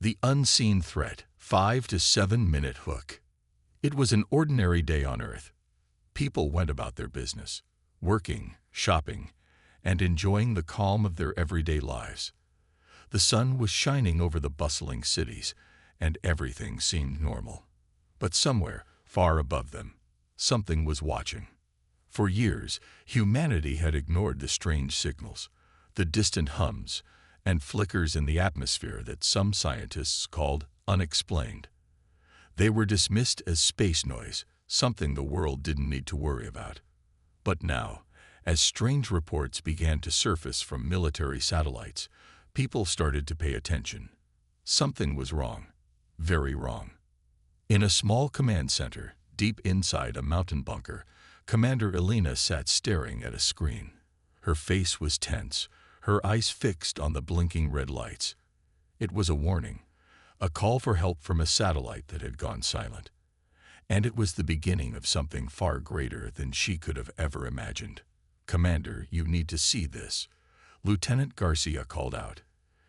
The unseen threat, 5 to 7 minute hook. It was an ordinary day on Earth. People went about their business, working, shopping, and enjoying the calm of their everyday lives. The sun was shining over the bustling cities, and everything seemed normal. But somewhere, far above them, something was watching. For years, humanity had ignored the strange signals, the distant hums and flickers in the atmosphere that some scientists called unexplained. They were dismissed as space noise, something the world didn't need to worry about. But now, as strange reports began to surface from military satellites, people started to pay attention. Something was wrong, very wrong. In a small command center, deep inside a mountain bunker, Commander Elena sat staring at a screen. Her face was tense, her eyes fixed on the blinking red lights. It was a warning, a call for help from a satellite that had gone silent. And it was the beginning of something far greater than she could have ever imagined. "Commander, you need to see this," Lieutenant Garcia called out,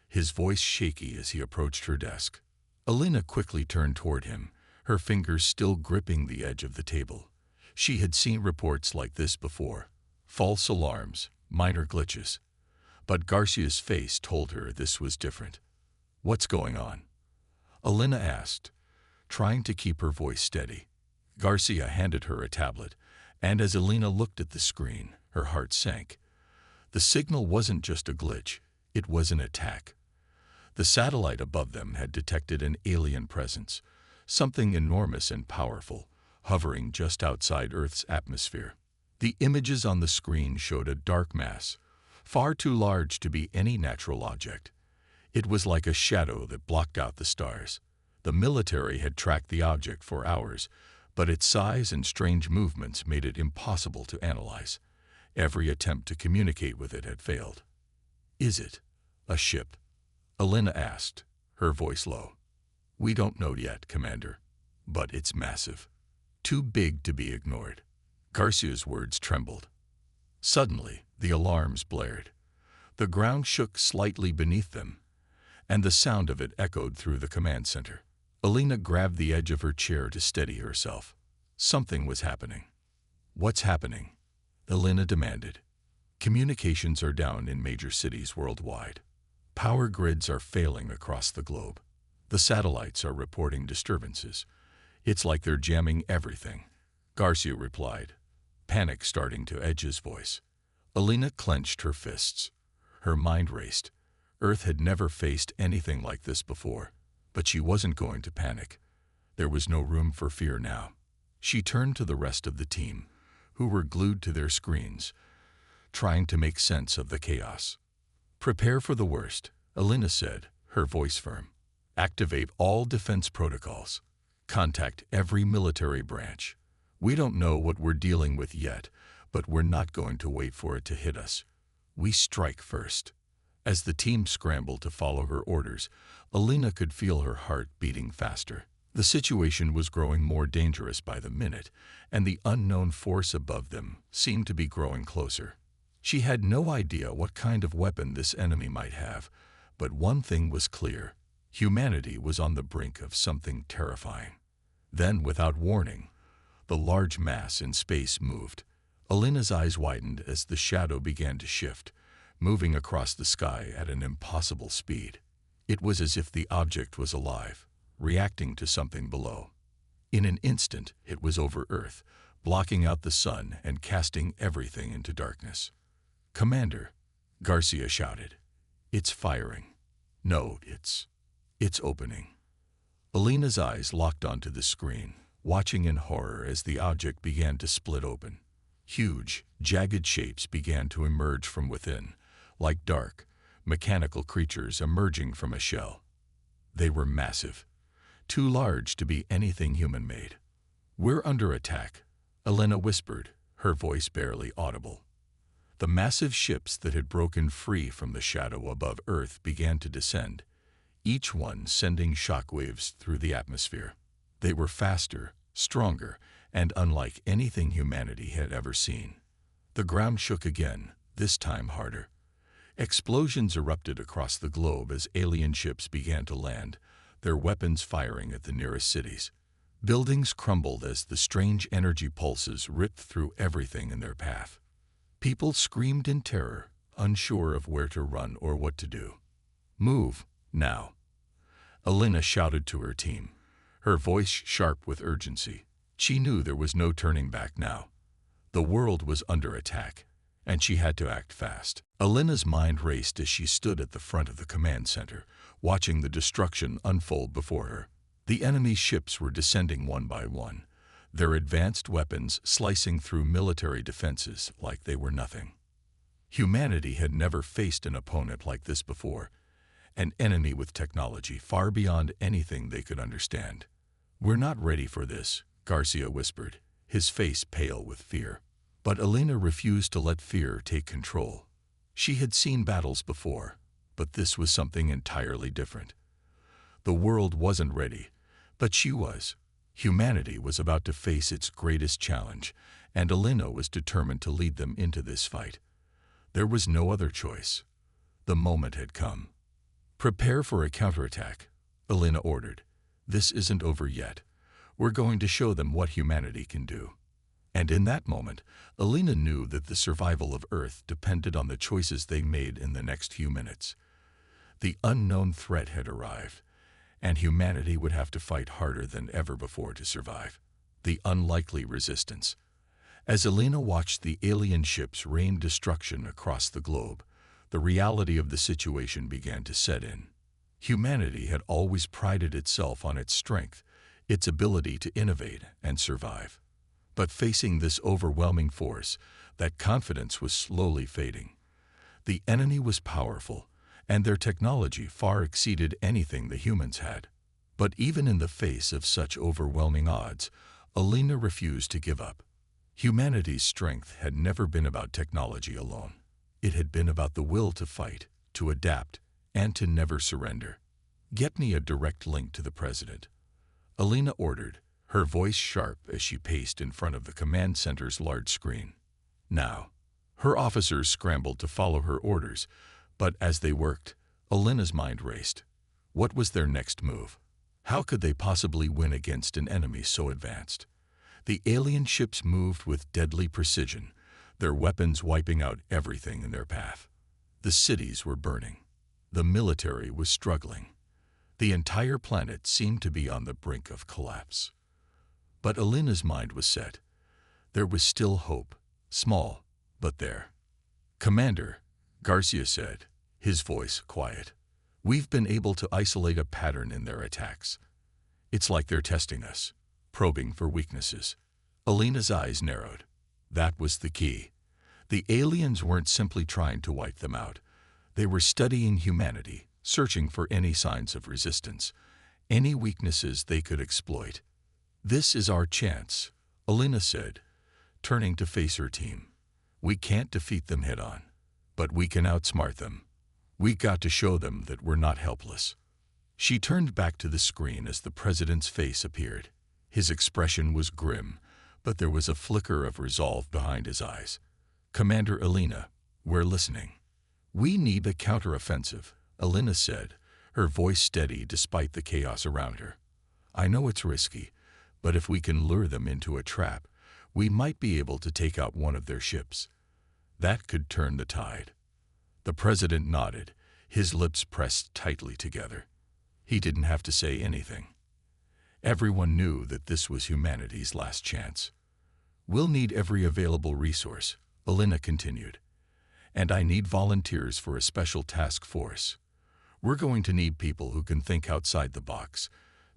his voice shaky as he approached her desk. Elena quickly turned toward him, her fingers still gripping the edge of the table. She had seen reports like this before, false alarms, minor glitches. But Garcia's face told her this was different. "What's going on?" Elena asked, trying to keep her voice steady. Garcia handed her a tablet, and as Elena looked at the screen, her heart sank. The signal wasn't just a glitch, it was an attack. The satellite above them had detected an alien presence, something enormous and powerful, hovering just outside Earth's atmosphere. The images on the screen showed a dark mass, far too large to be any natural object. It was like a shadow that blocked out the stars. The military had tracked the object for hours, but its size and strange movements made it impossible to analyze. Every attempt to communicate with it had failed. "Is it a ship?" Elena asked, her voice low. "We don't know yet, Commander, but it's massive. Too big to be ignored." Garcia's words trembled. Suddenly, the alarms blared. The ground shook slightly beneath them, and the sound of it echoed through the command center. Elena grabbed the edge of her chair to steady herself. Something was happening. "What's happening?" Elena demanded. "Communications are down in major cities worldwide. Power grids are failing across the globe. The satellites are reporting disturbances. It's like they're jamming everything," Garcia replied, panic starting to edge his voice. Elena clenched her fists. Her mind raced. Earth had never faced anything like this before, but she wasn't going to panic. There was no room for fear now. She turned to the rest of the team, who were glued to their screens, trying to make sense of the chaos. "Prepare for the worst," Elena said, her voice firm. "Activate all defense protocols. Contact every military branch. We don't know what we're dealing with yet, but we're not going to wait for it to hit us. We strike first." As the team scrambled to follow her orders, Elena could feel her heart beating faster. The situation was growing more dangerous by the minute, and the unknown force above them seemed to be growing closer. She had no idea what kind of weapon this enemy might have, but one thing was clear: humanity was on the brink of something terrifying. Then, without warning, the large mass in space moved. Elena's eyes widened as the shadow began to shift, moving across the sky at an impossible speed. It was as if the object was alive, reacting to something below. In an instant, it was over Earth, blocking out the sun and casting everything into darkness. "Commander," Garcia shouted. "It's firing." "No, it's opening." Elena's eyes locked onto the screen, watching in horror as the object began to split open. Huge, jagged shapes began to emerge from within, like dark, mechanical creatures emerging from a shell. They were massive, too large to be anything human-made. "We're under attack," Elena whispered, her voice barely audible. The massive ships that had broken free from the shadow above Earth began to descend, each one sending shockwaves through the atmosphere. They were faster, stronger, and unlike anything humanity had ever seen. The ground shook again, this time harder. Explosions erupted across the globe as alien ships began to land, their weapons firing at the nearest cities. Buildings crumbled as the strange energy pulses ripped through everything in their path. People screamed in terror, unsure of where to run or what to do. "Move, now," Alina shouted to her team, her voice sharp with urgency. She knew there was no turning back now. The world was under attack, and she had to act fast. Alina's mind raced as she stood at the front of the command center, watching the destruction unfold before her. The enemy's ships were descending one by one, their advanced weapons slicing through military defenses like they were nothing. Humanity had never faced an opponent like this before, an enemy with technology far beyond anything they could understand. "We're not ready for this," Garcia whispered, his face pale with fear. But Alina refused to let fear take control. She had seen battles before, but this was something entirely different. The world wasn't ready, but she was. Humanity was about to face its greatest challenge, and Alina was determined to lead them into this fight. There was no other choice. The moment had come. "Prepare for a counterattack," Alina ordered. "This isn't over yet. We're going to show them what humanity can do." And in that moment, Alina knew that the survival of Earth depended on the choices they made in the next few minutes. The unknown threat had arrived, and humanity would have to fight harder than ever before to survive. The unlikely resistance. As Alina watched the alien ships rain destruction across the globe, the reality of the situation began to set in. Humanity had always prided itself on its strength, its ability to innovate and survive. But facing this overwhelming force, that confidence was slowly fading. The enemy was powerful, and their technology far exceeded anything the humans had. But even in the face of such overwhelming odds, Alina refused to give up. Humanity's strength had never been about technology alone. It had been about the will to fight, to adapt, and to never surrender. "Get me a direct link to the president," Alina ordered, her voice sharp as she paced in front of the command center's large screen. Now, her officers scrambled to follow her orders, but as they worked, Alina's mind raced. What was their next move? How could they possibly win against an enemy so advanced? The alien ships moved with deadly precision, their weapons wiping out everything in their path. The cities were burning. The military was struggling. The entire planet seemed to be on the brink of collapse. But Alina's mind was set. There was still hope, small, but there. "Commander," Garcia said, his voice quiet, "we've been able to isolate a pattern in their attacks. It's like they're testing us, probing for weaknesses." Alina's eyes narrowed. That was the key. The aliens weren't simply trying to wipe them out. They were studying humanity, searching for any signs of resistance, any weaknesses they could exploit. "This is our chance," Alina said, turning to face her team. "We can't defeat them head-on, but we can outsmart them. We got to show them that we're not helpless." She turned back to the screen as the president's face appeared. His expression was grim, but there was a flicker of resolve behind his eyes. "Commander Alina, we're listening." "We need a counteroffensive," Alina said, her voice steady despite the chaos around her. "I know it's risky, but if we can lure them into a trap, we might be able to take out one of their ships. That could turn the tide." The president nodded, his lips pressed tightly together. He didn't have to say anything. Everyone knew that this was humanity's last chance. "We'll need every available resource," Alina continued. "And I need volunteers for a special task force. We're going to need people who can think outside the box,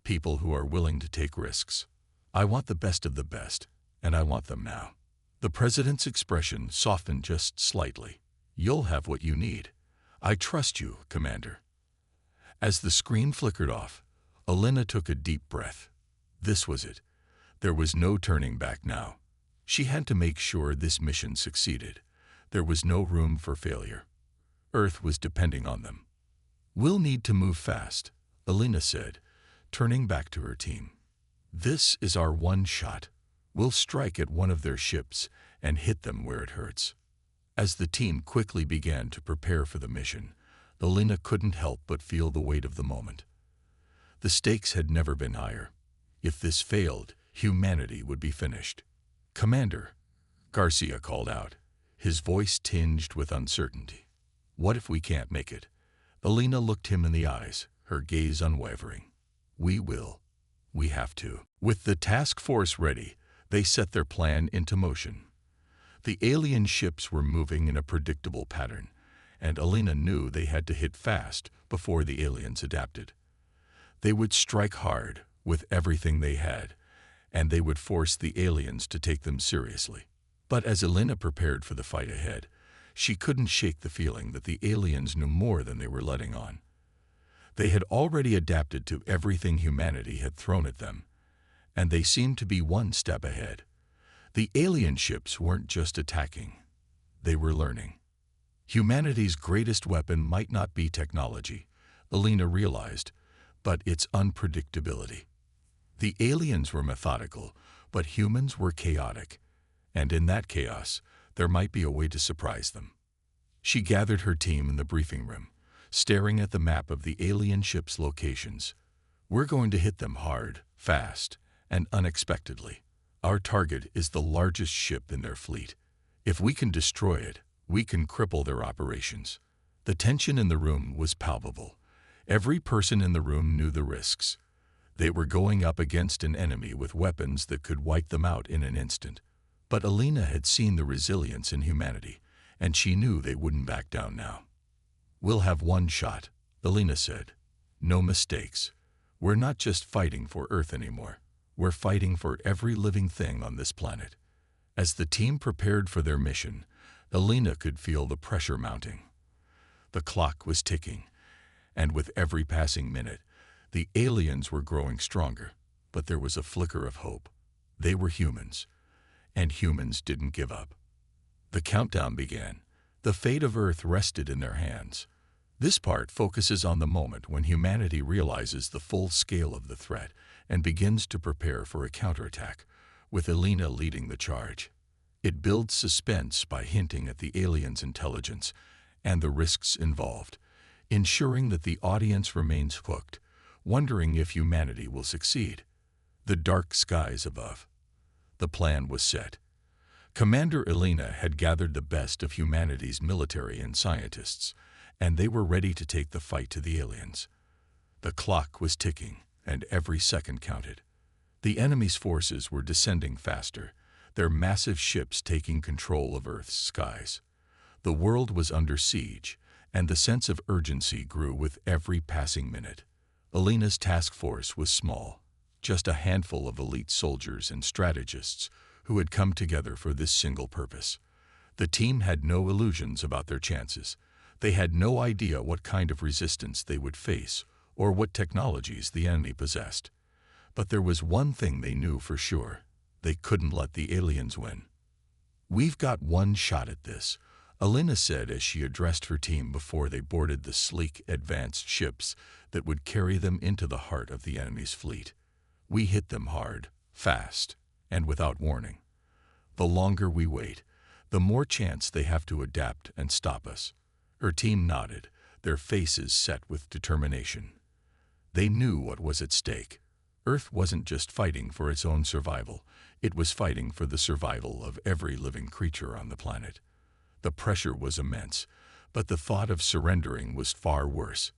people who are willing to take risks. I want the best of the best, and I want them now." The president's expression softened just slightly. "You'll have what you need. I trust you, Commander." As the screen flickered off, Alina took a deep breath. This was it. There was no turning back now. She had to make sure this mission succeeded. There was no room for failure. Earth was depending on them. "We'll need to move fast," Alina said, turning back to her team. "This is our one shot. We'll strike at one of their ships and hit them where it hurts." As the team quickly began to prepare for the mission, Alina couldn't help but feel the weight of the moment. The stakes had never been higher. If this failed, humanity would be finished. "Commander," Garcia called out, his voice tinged with uncertainty. "What if we can't make it?" Alina looked him in the eyes, her gaze unwavering. "We will. We have to." With the task force ready, they set their plan into motion. The alien ships were moving in a predictable pattern, and Alina knew they had to hit fast before the aliens adapted. They would strike hard with everything they had, and they would force the aliens to take them seriously. But as Alina prepared for the fight ahead, she couldn't shake the feeling that the aliens knew more than they were letting on. They had already adapted to everything humanity had thrown at them, and they seemed to be one step ahead. The alien ships weren't just attacking, they were learning. Humanity's greatest weapon might not be technology, Alina realized, but its unpredictability. The aliens were methodical, but humans were chaotic, and in that chaos, there might be a way to surprise them. She gathered her team in the briefing room, staring at the map of the alien ships' locations. "We're going to hit them hard, fast, and unexpectedly. Our target is the largest ship in their fleet. If we can destroy it, we can cripple their operations." The tension in the room was palpable. Every person in the room knew the risks. They were going up against an enemy with weapons that could wipe them out in an instant. But Alina had seen the resilience in humanity, and she knew they wouldn't back down now. "We'll have one shot," Alina said. "No mistakes. We're not just fighting for Earth anymore. We're fighting for every living thing on this planet." As the team prepared for their mission, Alina could feel the pressure mounting. The clock was ticking, and with every passing minute, the aliens were growing stronger. But there was a flicker of hope. They were humans, and humans didn't give up. The countdown began. The fate of Earth rested in their hands. This part focuses on the moment when humanity realizes the full scale of the threat and begins to prepare for a counterattack, with Alina leading the charge. It builds suspense by hinting at the aliens' intelligence and the risks involved, ensuring that the audience remains hooked, wondering if humanity will succeed. The dark skies above. The plan was set. Commander Alina had gathered the best of humanity's military and scientists, and they were ready to take the fight to the aliens. The clock was ticking, and every second counted. The enemy's forces were descending faster, their massive ships taking control of Earth's skies. The world was under siege, and the sense of urgency grew with every passing minute. Alina's task force was small, just a handful of elite soldiers and strategists who had come together for this single purpose. The team had no illusions about their chances. They had no idea what kind of resistance they would face or what technologies the enemy possessed. But there was one thing they knew for sure. They couldn't let the aliens win. "We've got one shot at this," Alina said as she addressed her team before they boarded the sleek, advanced ships that would carry them into the heart of the enemy's fleet. "We hit them hard, fast, and without warning. The longer we wait, the more chance they have to adapt and stop us." Her team nodded, their faces set with determination. They knew what was at stake. Earth wasn't just fighting for its own survival, it was fighting for the survival of every living creature on the planet. The pressure was immense, but the thought of surrendering was far worse.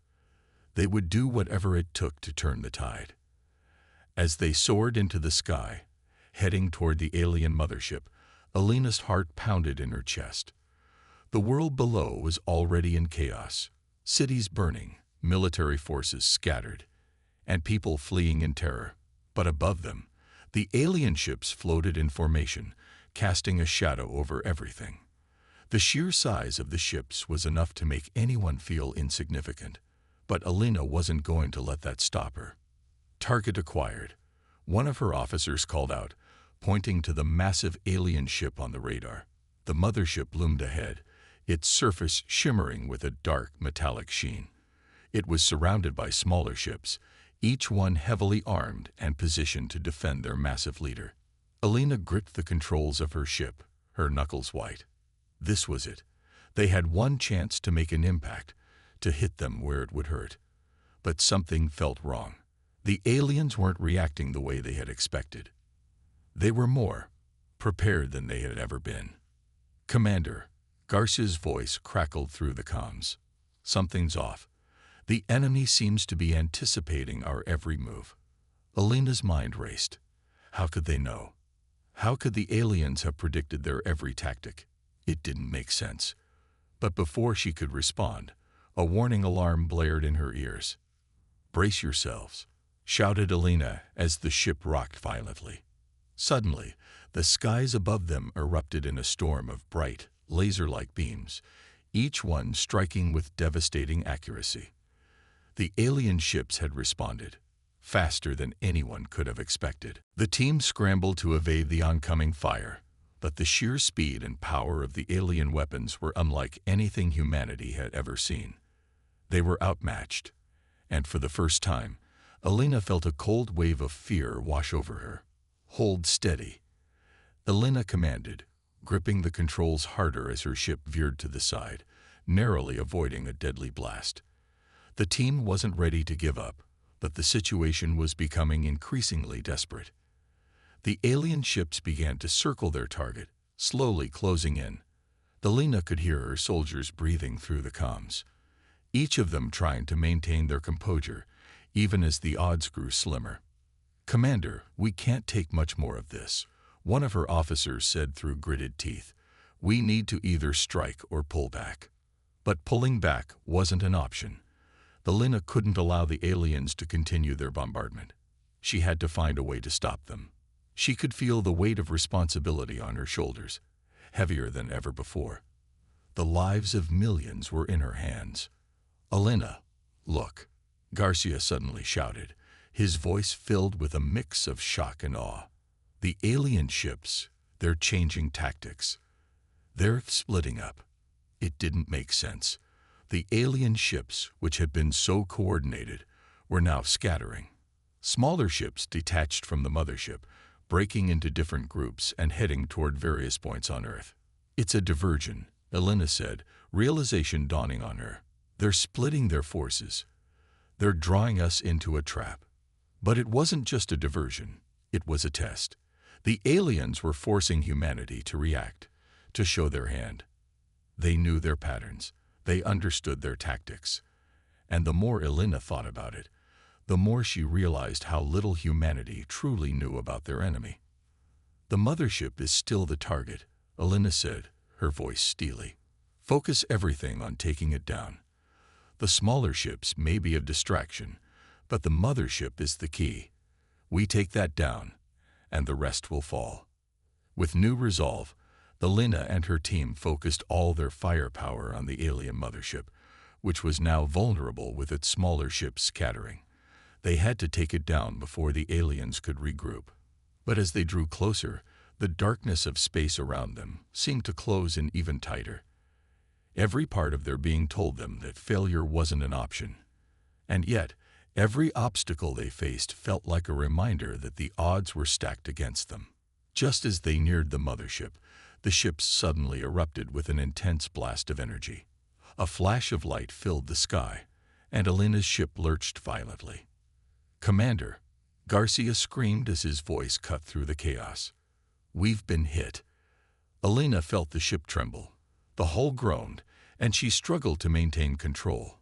They would do whatever it took to turn the tide. As they soared into the sky, heading toward the alien mothership, Alina's heart pounded in her chest. The world below was already in chaos. Cities burning, military forces scattered, and people fleeing in terror. But above them, the alien ships floated in formation, casting a shadow over everything. The sheer size of the ships was enough to make anyone feel insignificant, but Alina wasn't going to let that stop her. "Target acquired," one of her officers called out, pointing to the massive alien ship on the radar. The mothership loomed ahead, its surface shimmering with a dark metallic sheen. It was surrounded by smaller ships, each one heavily armed and positioned to defend their massive leader. Alina gripped the controls of her ship, her knuckles white. This was it. They had one chance to make an impact, to hit them where it would hurt. But something felt wrong. The aliens weren't reacting the way they had expected. They were more prepared than they had ever been. "Commander," Garcia's voice crackled through the comms. "Something's off. The enemy seems to be anticipating our every move." Alina's mind raced. How could they know? How could the aliens have predicted their every tactic? It didn't make sense. But before she could respond, a warning alarm blared in her ears. "Brace yourselves," shouted Alina as the ship rocked violently. Suddenly, the skies above them erupted in a storm of bright, laser-like beams, each one striking with devastating accuracy. The alien ships had responded, faster than anyone could have expected. The team scrambled to evade the oncoming fire, but the sheer speed and power of the alien weapons were unlike anything humanity had ever seen. They were outmatched, and for the first time, Alina felt a cold wave of fear wash over her. "Hold steady," Alina commanded, gripping the controls harder as her ship veered to the side, narrowly avoiding a deadly blast. The team wasn't ready to give up, but the situation was becoming increasingly desperate. The alien ships began to circle their target, slowly closing in. Alina could hear her soldiers breathing through the comms, each of them trying to maintain their composure, even as the odds grew slimmer. "Commander, we can't take much more of this," one of her officers said through gritted teeth. "We need to either strike or pull back." But pulling back wasn't an option. Alina couldn't allow the aliens to continue their bombardment. She had to find a way to stop them. She could feel the weight of responsibility on her shoulders, heavier than ever before. The lives of millions were in her hands. "Alina, look," Garcia suddenly shouted, his voice filled with a mix of shock and awe. "The alien ships, they're changing tactics. They're splitting up." It didn't make sense. The alien ships, which had been so coordinated, were now scattering. Smaller ships detached from the mothership, breaking into different groups and heading toward various points on Earth. "It's a diversion," Alina said, realization dawning on her. "They're splitting their forces. They're drawing us into a trap." But it wasn't just a diversion. It was a test. The aliens were forcing humanity to react, to show their hand. They knew their patterns. They understood their tactics. And the more Alina thought about it, the more she realized how little humanity truly knew about their enemy. "The mothership is still the target," Alina said, her voice steely. "Focus everything on taking it down. The smaller ships may be a distraction, but the mothership is the key. We take that down, and the rest will fall." With new resolve, Alina and her team focused all their firepower on the alien mothership, which was now vulnerable with its smaller ships scattering. They had to take it down before the aliens could regroup. But as they drew closer, the darkness of space around them seemed to close in even tighter. Every part of their being told them that failure wasn't an option. And yet, every obstacle they faced felt like a reminder that the odds were stacked against them. Just as they neared the mothership, the ship suddenly erupted with an intense blast of energy. A flash of light filled the sky, and Alina's ship lurched violently. "Commander," Garcia screamed as his voice cut through the chaos. "We've been hit." Alina felt the ship tremble. The hull groaned, and she struggled to maintain control.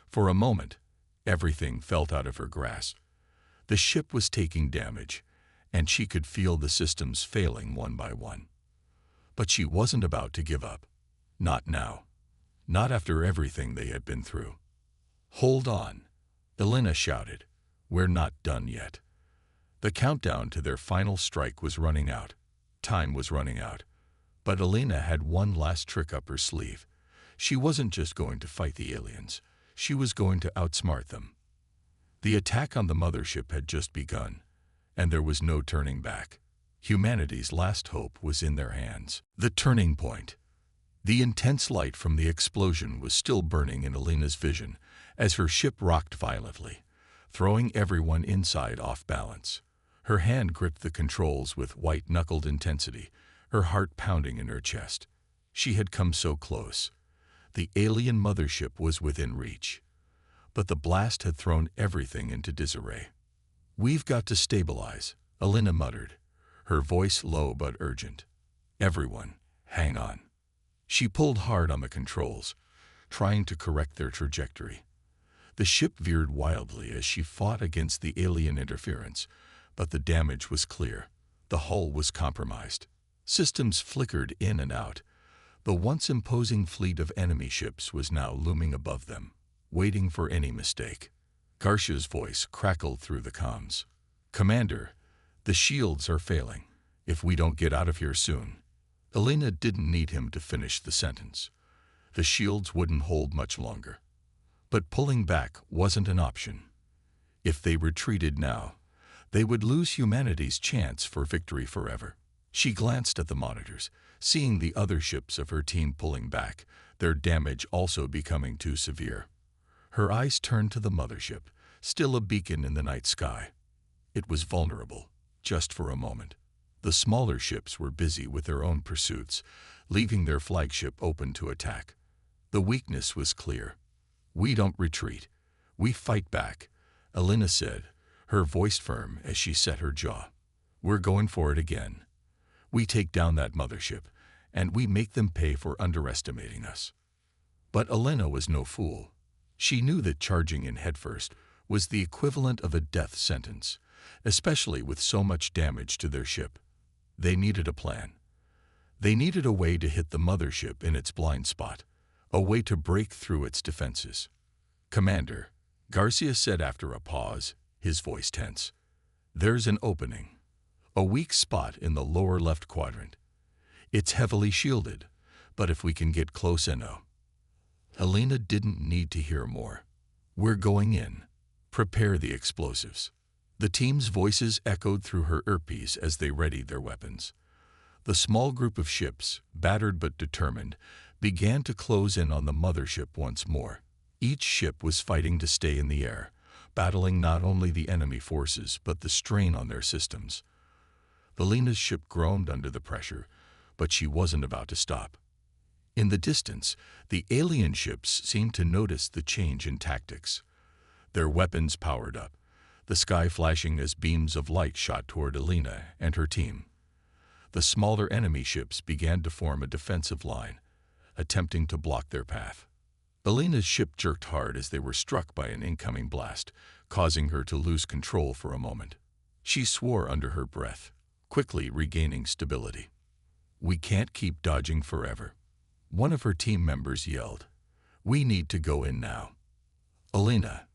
For a moment, everything felt out of her grasp. The ship was taking damage, and she could feel the systems failing one by one. But she wasn't about to give up. Not now. Not after everything they had been through. "Hold on," Alina shouted. "We're not done yet." The countdown to their final strike was running out. Time was running out. But Alina had one last trick up her sleeve. She wasn't just going to fight the aliens. She was going to outsmart them. The attack on the mothership had just begun, and there was no turning back. Humanity's last hope was in their hands. The turning point. The intense light from the explosion was still burning in Alina's vision as her ship rocked violently, throwing everyone inside off balance. Her hand gripped the controls with white-knuckled intensity, her heart pounding in her chest. She had come so close. The alien mothership was within reach. But the blast had thrown everything into disarray. "We've got to stabilize," Alina muttered, her voice low but urgent. "Everyone, hang on." She pulled hard on the controls, trying to correct their trajectory. The ship veered wildly as she fought against the alien interference, but the damage was clear. The hull was compromised. Systems flickered in and out. The once imposing fleet of enemy ships was now looming above them, waiting for any mistake. Garcia's voice crackled through the comms. "Commander, the shields are failing. If we don't get out of here soon." Alina didn't need him to finish the sentence. The shields wouldn't hold much longer. But pulling back wasn't an option. If they retreated now, they would lose humanity's chance for victory forever. She glanced at the monitors, seeing the other ships of her team pulling back, their damage also becoming too severe. Her eyes turned to the mothership, still a beacon in the night sky. It was vulnerable, just for a moment. The smaller ships were busy with their own pursuits, leaving their flagship open to attack. The weakness was clear. "We don't retreat. We fight back," Alina said, her voice firm as she set her jaw. "We're going for it again. We take down that mothership, and we make them pay for underestimating us." But Alina was no fool. She knew that charging in headfirst was the equivalent of a death sentence, especially with so much damage to their ship. They needed a plan. They needed a way to hit the mothership in its blind spot, a way to break through its defenses. "Commander," Garcia said after a pause, his voice tense, "there's an opening. A weak spot in the lower left quadrant. It's heavily shielded, but if we can get close enough." Alina didn't need to hear more. "We're going in. Prepare the explosives." The team's voices echoed through her earpiece as they readied their weapons. The small group of ships, battered but determined, began to close in on the mothership once more. Each ship was fighting to stay in the air, battling not only the enemy forces but the strain on their systems. Alina's ship groaned under the pressure, but she wasn't about to stop. In the distance, the alien ships seemed to notice the change in tactics. Their weapons powered up, the sky flashing as beams of light shot toward Alina and her team. The smaller enemy ships began to form a defensive line, attempting to block their path. Alina's ship jerked hard as they were struck by an incoming blast, causing her to lose control for a moment. She swore under her breath, quickly regaining stability. "We can't keep dodging forever." One of her team members yelled, "We need to go in now." "Alina."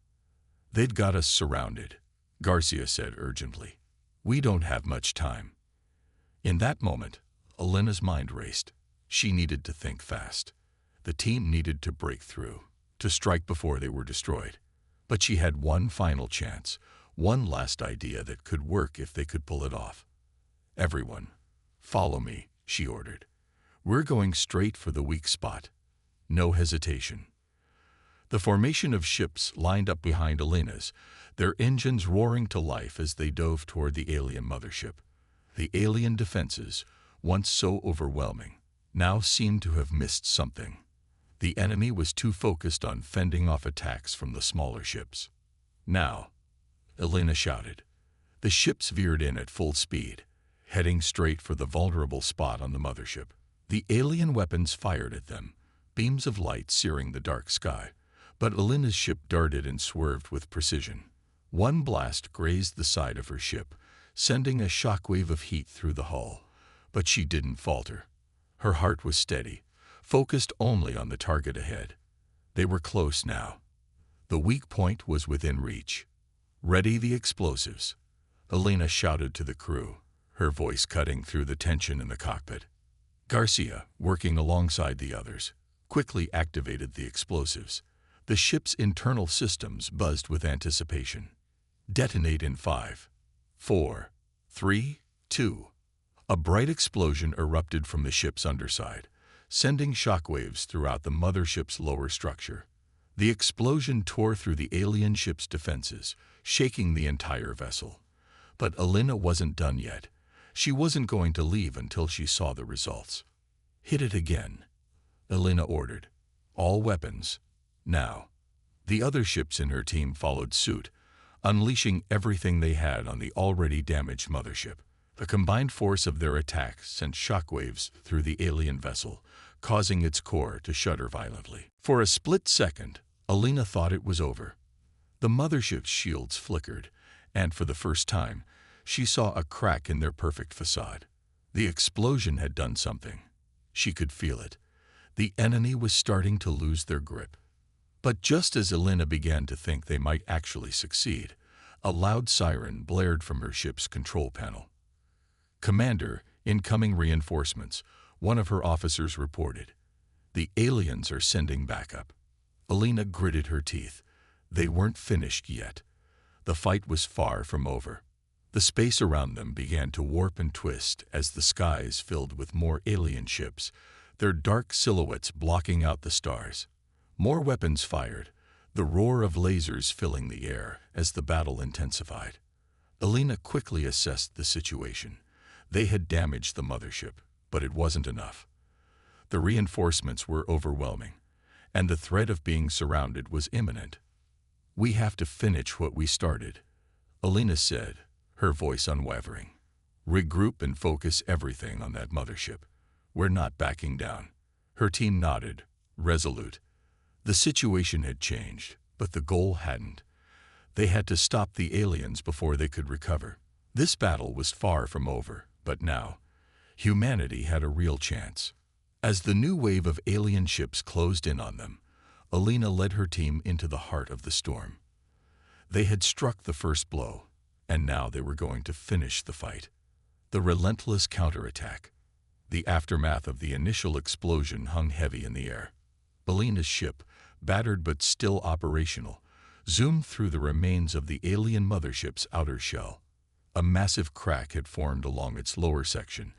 "They'd got us surrounded," Garcia said urgently. "We don't have much time." In that moment, Alina's mind raced. She needed to think fast. The team needed to break through, to strike before they were destroyed. But she had one final chance, one last idea that could work if they could pull it off. "Everyone, follow me," she ordered. "We're going straight for the weak spot. No hesitation." The formation of ships lined up behind Alina's, their engines roaring to life as they dove toward the alien mothership. The alien defenses, once so overwhelming, now seemed to have missed something. The enemy was too focused on fending off attacks from the smaller ships. "Now," Alina shouted. The ships veered in at full speed, heading straight for the vulnerable spot on the mothership. The alien weapons fired at them, beams of light searing the dark sky. But Alina's ship darted and swerved with precision. One blast grazed the side of her ship, sending a shockwave of heat through the hull. But she didn't falter. Her heart was steady, focused only on the target ahead. They were close now. The weak point was within reach. "Ready the explosives," Alina shouted to the crew, her voice cutting through the tension in the cockpit. Garcia, working alongside the others, quickly activated the explosives. The ship's internal systems buzzed with anticipation. "Detonate in 5, 4, 3, 2. A bright explosion erupted from the ship's underside, sending shockwaves throughout the mothership's lower structure. The explosion tore through the alien ship's defenses, shaking the entire vessel. But Alina wasn't done yet. She wasn't going to leave until she saw the results. "Hit it again," Alina ordered. "All weapons. Now." The other ships in her team followed suit, unleashing everything they had on the already damaged mothership. The combined force of their attacks sent shockwaves through the alien vessel, causing its core to shudder violently. For a split second, Alina thought it was over. The mothership's shields flickered, and for the first time, she saw a crack in their perfect facade. The explosion had done something. She could feel it. The enemy was starting to lose their grip. But just as Alina began to think they might actually succeed, a loud siren blared from her ship's control panel. "Commander, incoming reinforcements," one of her officers reported. "The aliens are sending backup." Alina gritted her teeth. They weren't finished yet. The fight was far from over. The space around them began to warp and twist as the skies filled with more alien ships, their dark silhouettes blocking out the stars. More weapons fired, the roar of lasers filling the air as the battle intensified. Alina quickly assessed the situation. They had damaged the mothership, but it wasn't enough. The reinforcements were overwhelming, and the threat of being surrounded was imminent. "We have to finish what we started," Alina said, her voice unwavering. "Regroup and focus everything on that mothership. We're not backing down." Her team nodded, resolute. The situation had changed, but the goal hadn't. They had to stop the aliens before they could recover. This battle was far from over, but now, humanity had a real chance. As the new wave of alien ships closed in on them, Alina led her team into the heart of the storm. They had struck the first blow, and now they were going to finish the fight. The relentless counterattack. The aftermath of the initial explosion hung heavy in the air. Alina's ship, battered but still operational, zoomed through the remains of the alien mothership's outer shell. A massive crack had formed along its lower section,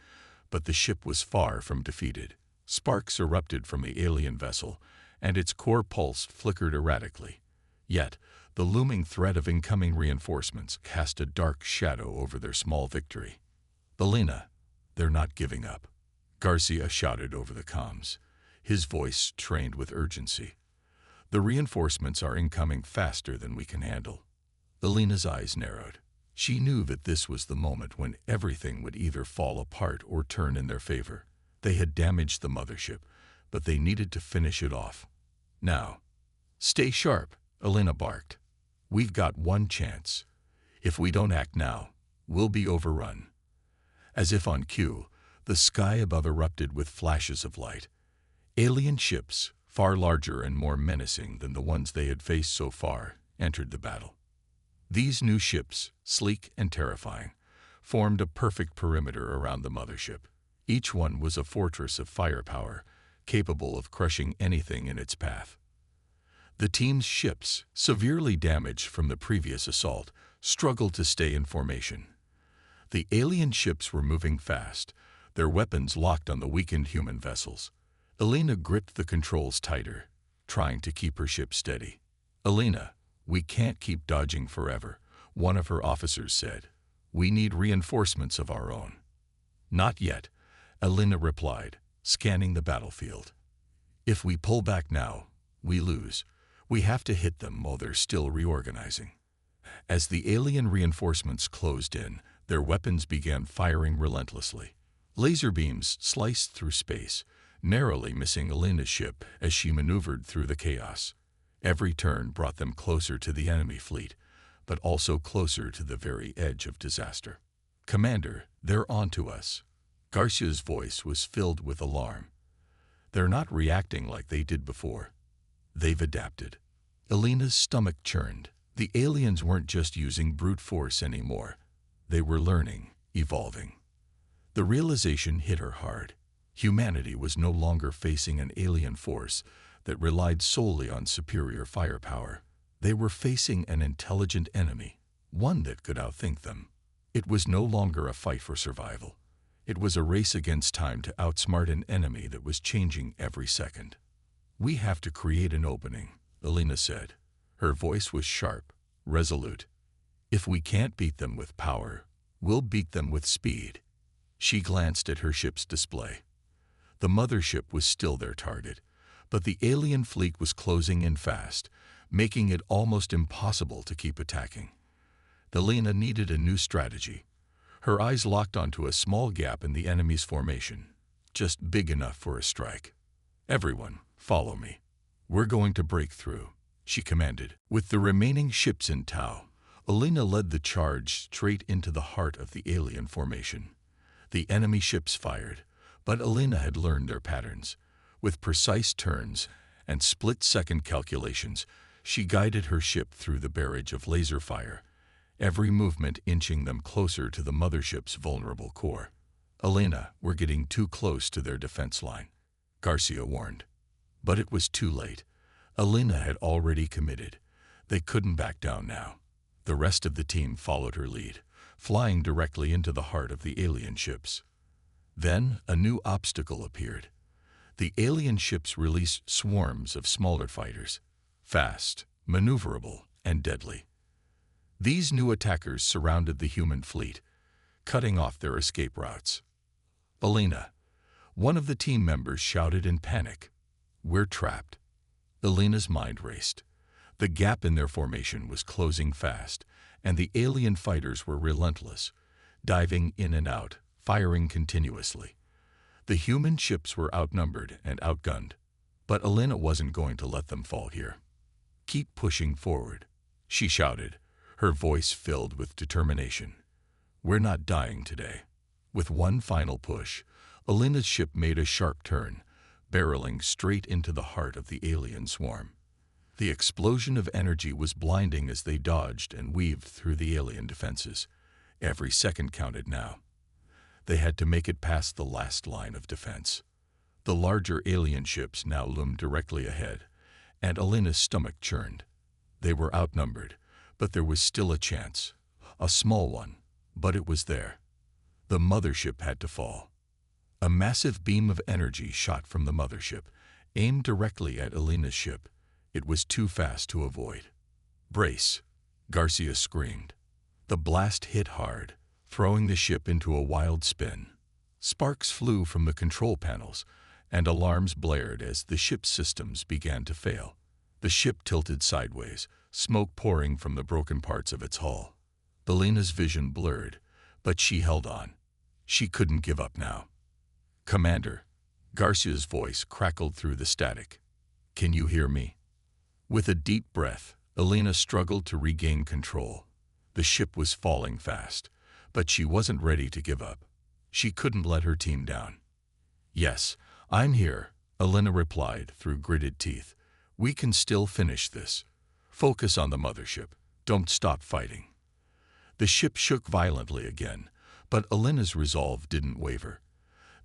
but the ship was far from defeated. Sparks erupted from the alien vessel, and its core pulse flickered erratically. Yet, the looming threat of incoming reinforcements cast a dark shadow over their small victory. "Alina, they're not giving up," Garcia shouted over the comms, his voice trained with urgency. "The reinforcements are incoming faster than we can handle." Alina's eyes narrowed. She knew that this was the moment when everything would either fall apart or turn in their favor. They had damaged the mothership, but they needed to finish it off. "Now, stay sharp," Alina barked. "We've got one chance. If we don't act now, we'll be overrun." As if on cue, the sky above erupted with flashes of light. Alien ships, far larger and more menacing than the ones they had faced so far, entered the battle. These new ships, sleek and terrifying, formed a perfect perimeter around the mothership. Each one was a fortress of firepower, capable of crushing anything in its path. The team's ships, severely damaged from the previous assault, struggled to stay in formation. The alien ships were moving fast, their weapons locked on the weakened human vessels. Alina gripped the controls tighter, trying to keep her ship steady. "Alina, we can't keep dodging forever," one of her officers said. "We need reinforcements of our own." "Not yet," Alina replied, scanning the battlefield. "If we pull back now, we lose. We have to hit them while they're still reorganizing." As the alien reinforcements closed in, their weapons began firing relentlessly. Laser beams sliced through space, narrowly missing Alina's ship as she maneuvered through the chaos. Every turn brought them closer to the enemy fleet, but also closer to the very edge of disaster. "Commander, they're onto us." Garcia's voice was filled with alarm. "They're not reacting like they did before. They've adapted." Alina's stomach churned. The aliens weren't just using brute force anymore. They were learning, evolving. The realization hit her hard. Humanity was no longer facing an alien force that relied solely on superior firepower. They were facing an intelligent enemy, one that could outthink them. It was no longer a fight for survival. It was a race against time to outsmart an enemy that was changing every second. "We have to create an opening," Alina said. Her voice was sharp, resolute. "If we can't beat them with power, we'll beat them with speed." She glanced at her ship's display. The mothership was still their target, but the alien fleet was closing in fast, making it almost impossible to keep attacking. Alina needed a new strategy. Her eyes locked onto a small gap in the enemy's formation, just big enough for a strike. "Everyone, follow me. We're going to break through," she commanded. With the remaining ships in tow, Alina led the charge straight into the heart of the alien formation. The enemy ships fired, but Alina had learned their patterns. With precise turns and split-second calculations, she guided her ship through the barrage of laser fire, every movement inching them closer to the mothership's vulnerable core. "Alina, we're getting too close to their defense line," Garcia warned. But it was too late. Alina had already committed. They couldn't back down now. The rest of the team followed her lead, flying directly into the heart of the alien ships. Then a new obstacle appeared. The alien ships released swarms of smaller fighters, fast, maneuverable, and deadly. These new attackers surrounded the human fleet, cutting off their escape routes. "Alina," one of the team members shouted in panic. "We're trapped." Alina's mind raced. The gap in their formation was closing fast, and the alien fighters were relentless, diving in and out, firing continuously. The human ships were outnumbered and outgunned, but Alina wasn't going to let them fall here. "Keep pushing forward," she shouted, her voice filled with determination. "We're not dying today." With one final push, Alina's ship made a sharp turn, barreling straight into the heart of the alien swarm. The explosion of energy was blinding as they dodged and weaved through the alien defenses. Every second counted now. They had to make it past the last line of defense. The larger alien ships now loomed directly ahead, and Alina's stomach churned. They were outnumbered, but there was still a chance. A small one, but it was there. The mothership had to fall. A massive beam of energy shot from the mothership, aimed directly at Alina's ship. It was too fast to avoid. "Brace!" Garcia screamed. The blast hit hard, throwing the ship into a wild spin. Sparks flew from the control panels, and alarms blared as the ship's systems began to fail. The ship tilted sideways, smoke pouring from the broken parts of its hull. Alina's vision blurred, but she held on. She couldn't give up now. "Commander," Garcia's voice crackled through the static. "Can you hear me?" With a deep breath, Alina struggled to regain control. The ship was falling fast, but she wasn't ready to give up. She couldn't let her team down. "Yes, I'm here," Alina replied through gritted teeth. "We can still finish this. Focus on the mothership. Don't stop fighting." The ship shook violently again, but Alina's resolve didn't waver.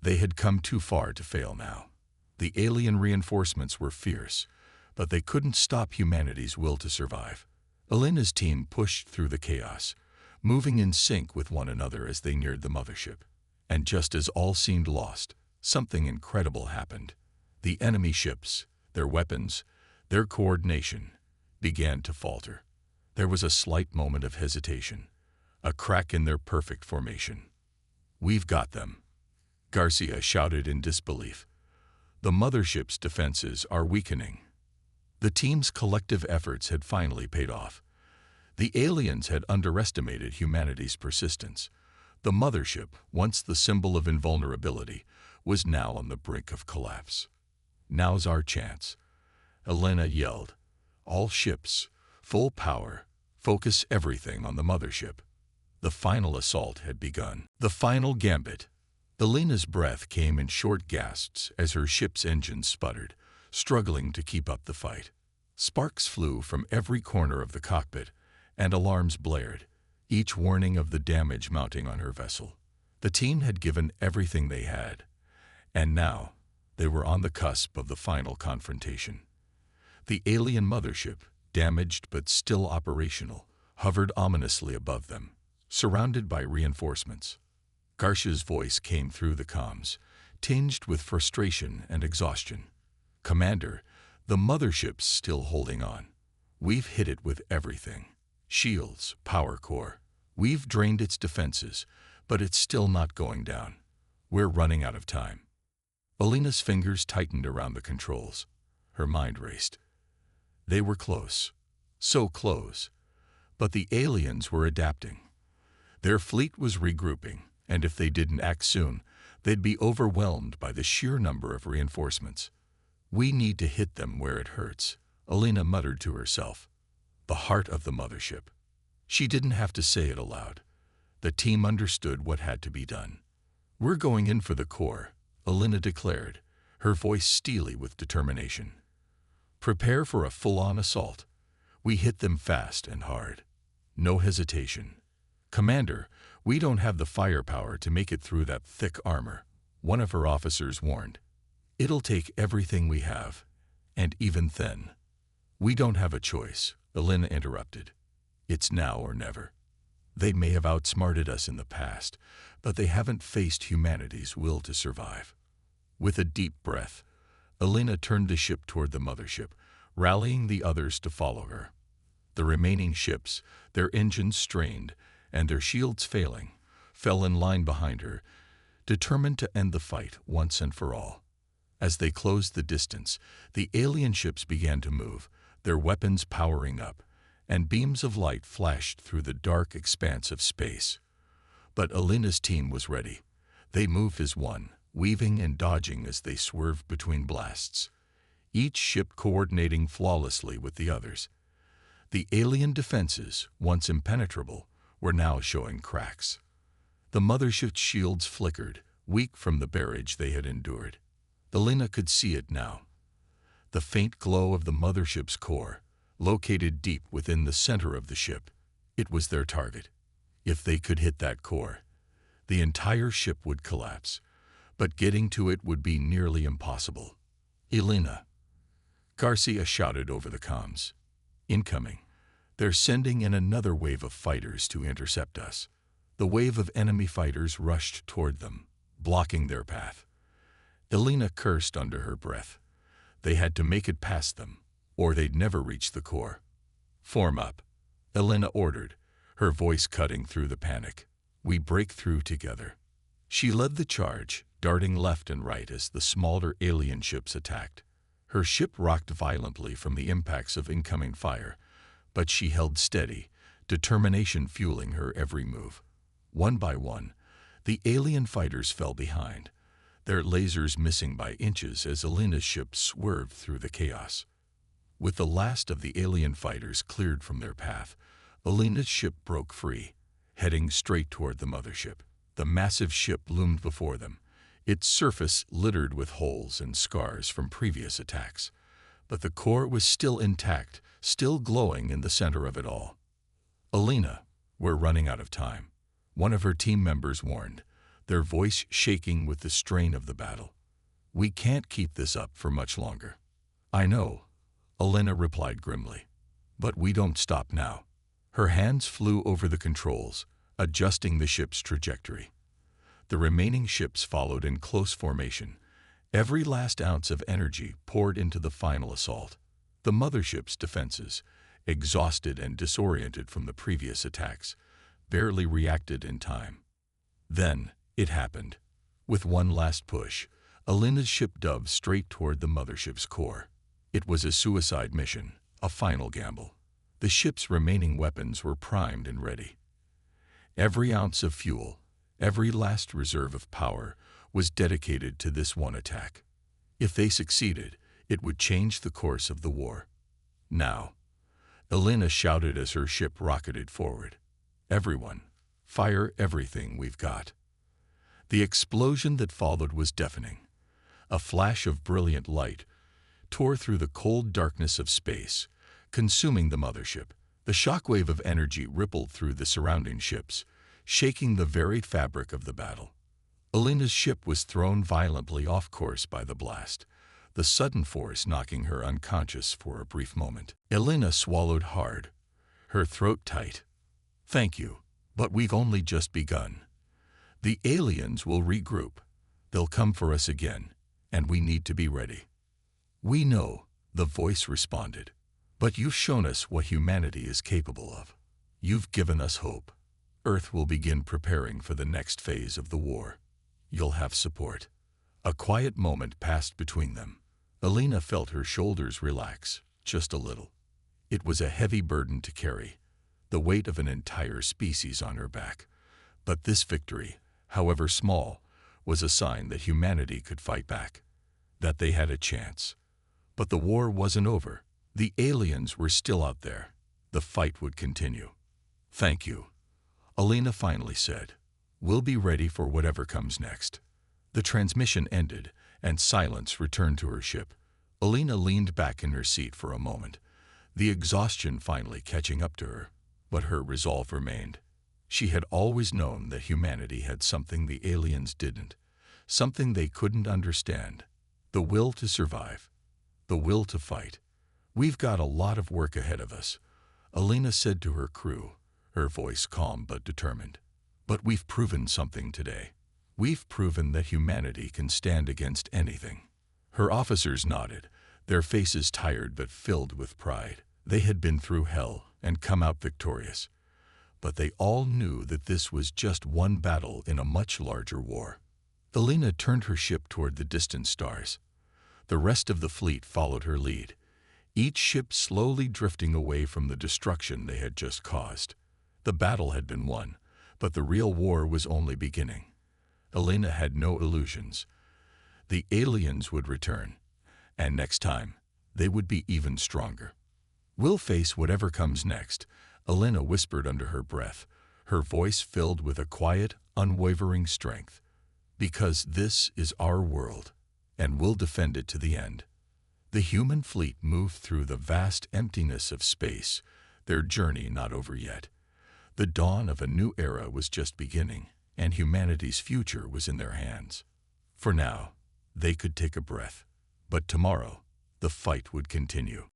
They had come too far to fail now. The alien reinforcements were fierce, but they couldn't stop humanity's will to survive. Alina's team pushed through the chaos, moving in sync with one another as they neared the mothership. And just as all seemed lost, something incredible happened. The enemy ships, their weapons, their coordination, began to falter. There was a slight moment of hesitation, a crack in their perfect formation. "We've got them," Garcia shouted in disbelief. "The mothership's defenses are weakening." The team's collective efforts had finally paid off. The aliens had underestimated humanity's persistence. The mothership, once the symbol of invulnerability, was now on the brink of collapse. "Now's our chance," Alina yelled. "All ships, full power, focus everything on the mothership." The final assault had begun. The final gambit. Alina's breath came in short gasps as her ship's engines sputtered, struggling to keep up the fight. Sparks flew from every corner of the cockpit, and alarms blared, each warning of the damage mounting on her vessel. The team had given everything they had, and now they were on the cusp of the final confrontation. The alien mothership, damaged but still operational, hovered ominously above them, surrounded by reinforcements. Garcia's voice came through the comms, tinged with frustration and exhaustion. "Commander, the mothership's still holding on. We've hit it with everything. Shields, power core. We've drained its defenses, but it's still not going down. We're running out of time." Alina's fingers tightened around the controls. Her mind raced. They were close. So close. But the aliens were adapting. Their fleet was regrouping, and if they didn't act soon, they'd be overwhelmed by the sheer number of reinforcements. "We need to hit them where it hurts," Alina muttered to herself. "The heart of the mothership." She didn't have to say it aloud. The team understood what had to be done. "We're going in for the core," Alina declared, her voice steely with determination. "Prepare for a full-on assault. We hit them fast and hard. No hesitation." "Commander, we don't have the firepower to make it through that thick armor," one of her officers warned. "It'll take everything we have, and even then." "We don't have a choice," Alina interrupted. "It's now or never. They may have outsmarted us in the past, but they haven't faced humanity's will to survive." With a deep breath, Alina turned the ship toward the mothership, rallying the others to follow her. The remaining ships, their engines strained and their shields failing, fell in line behind her, determined to end the fight once and for all. As they closed the distance, the alien ships began to move, their weapons powering up, and beams of light flashed through the dark expanse of space. But Alina's team was ready. They moved as one, weaving and dodging as they swerved between blasts, each ship coordinating flawlessly with the others. The alien defenses, once impenetrable, were now showing cracks. The mothership's shields flickered, weak from the barrage they had endured. Alina could see it now. The faint glow of the mothership's core, located deep within the center of the ship. It was their target. If they could hit that core, the entire ship would collapse, but getting to it would be nearly impossible. "Elena," Garcia shouted over the comms. "Incoming. They're sending in another wave of fighters to intercept us." The wave of enemy fighters rushed toward them, blocking their path. Elena cursed under her breath. They had to make it past them, or they'd never reach the core. "Form up," Elena ordered, her voice cutting through the panic. "We break through together." She led the charge, darting left and right as the smaller alien ships attacked. Her ship rocked violently from the impacts of incoming fire, but she held steady, determination fueling her every move. One by one, the alien fighters fell behind, their lasers missing by inches as Elena's ship swerved through the chaos. With the last of the alien fighters cleared from their path, Elena's ship broke free, heading straight toward the mothership. The massive ship loomed before them, its surface littered with holes and scars from previous attacks. But the core was still intact, still glowing in the center of it all. "Elena, we're running out of time," one of her team members warned, their voice shaking with the strain of the battle. "We can't keep this up for much longer." "I know," Elena replied grimly, "but we don't stop now." Her hands flew over the controls, adjusting the ship's trajectory. The remaining ships followed in close formation. Every last ounce of energy poured into the final assault. The mothership's defenses, exhausted and disoriented from the previous attacks, barely reacted in time. Then it happened. With one last push, Elena's ship dove straight toward the mothership's core. It was a suicide mission, a final gamble. The ship's remaining weapons were primed and ready. Every ounce of fuel, every last reserve of power, was dedicated to this one attack. If they succeeded, it would change the course of the war. "Now," Elena shouted as her ship rocketed forward. "Everyone, fire everything we've got." The explosion that followed was deafening. A flash of brilliant light tore through the cold darkness of space, consuming the mothership. The shockwave of energy rippled through the surrounding ships, shaking the very fabric of the battle. Elena's ship was thrown violently off course by the blast, the sudden force knocking her unconscious for a brief moment. Elena swallowed hard, her throat tight. "Thank you, but we've only just begun. The aliens will regroup. They'll come for us again, and we need to be ready." "We know," the voice responded, "but you've shown us what humanity is capable of. You've given us hope. Earth will begin preparing for the next phase of the war. You'll have support." A quiet moment passed between them. Elena felt her shoulders relax, just a little. It was a heavy burden to carry, the weight of an entire species on her back. But this victory, however small, was a sign that humanity could fight back, that they had a chance. But the war wasn't over. The aliens were still out there. The fight would continue. "Thank you," Alina finally said. "We'll be ready for whatever comes next." The transmission ended, and silence returned to her ship. Alina leaned back in her seat for a moment, the exhaustion finally catching up to her. But her resolve remained. She had always known that humanity had something the aliens didn't, something they couldn't understand: the will to survive, the will to fight. "We've got a lot of work ahead of us," Alina said to her crew, her voice calm but determined. "But we've proven something today. We've proven that humanity can stand against anything." Her officers nodded, their faces tired but filled with pride. They had been through hell and come out victorious. But they all knew that this was just one battle in a much larger war. Alina turned her ship toward the distant stars. The rest of the fleet followed her lead, each ship slowly drifting away from the destruction they had just caused. The battle had been won, but the real war was only beginning. Alina had no illusions. The aliens would return, and next time, they would be even stronger. "We'll face whatever comes next," Alina whispered under her breath, her voice filled with a quiet, unwavering strength. "Because this is our world, and we'll defend it to the end." The human fleet moved through the vast emptiness of space, their journey not over yet. The dawn of a new era was just beginning, and humanity's future was in their hands. For now, they could take a breath. But tomorrow, the fight would continue.